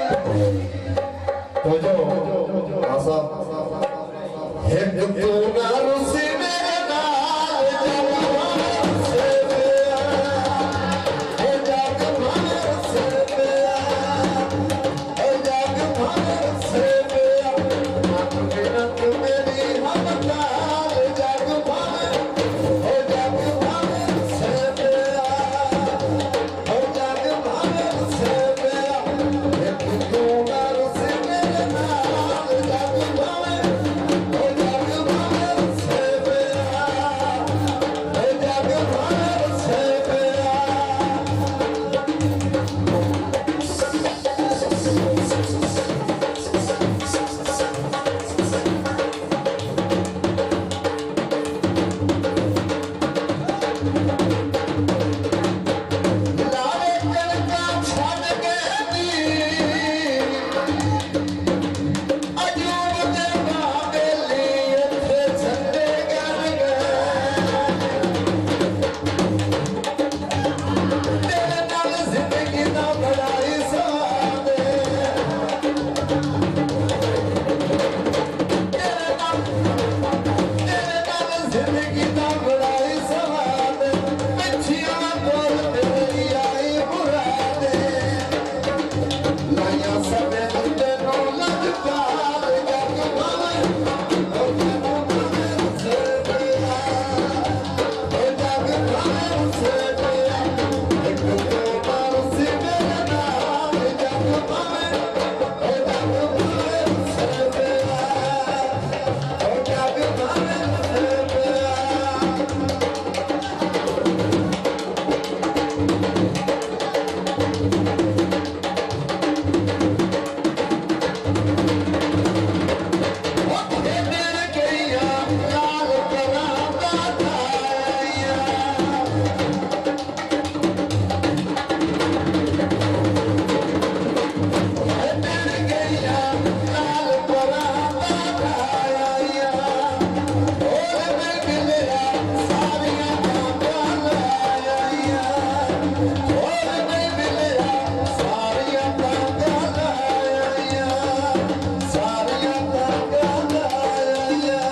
तो जो आसा है तू ना रुसी मेरे नाल जवान से पिया हो जाग भार से पिया हो जाग भार से पिया नाक मेरी हम लाल जाग भार हो जाग भार से पिया हो जाग भार से पिया है तू ना रुसी मेरे नाल जाग भार हो जाग भार से पिया हो जाग भार से पिया लावे कलका छड़ के दी अजूब दे बाबेली इत्थे झंडे गर गए तेरे नाल जिंदगी दा बड़ा ही स्वाद तेरे नाल जिंदगी दा बड़ा ही स्वाद मच्छियां बोल तेरी आई मुराद लाया सबे तेनों लजपाल जग भावे हो जग भावे से पिया हो जग भावे से पिया एक तो मार से मेरे नाल जग भावे हो जग भावे से पिया हो जग भावे से पिया तेरे गैया लाल कराता थाया तेरे गैया लाल कराता थाया और मैं मिलया सारियां कांगा लाया और मैं मिलया सारियां कांगा लाया सारियां कांगा लाया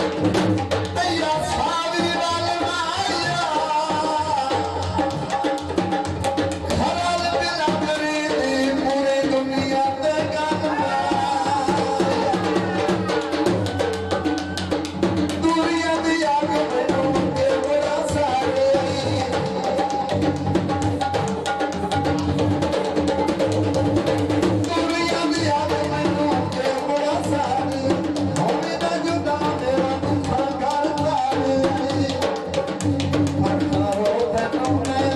अय्या सावी वाल माया खराल बिना करी दी पूरी दुनिया ते गनमा दुनिया दी आग मैनू के बड़ा सारे दुनिया दी आग मैनू के बड़ा सारे होवे दा जुदा मेरा दुखा करता रे अठारो तैनू मैं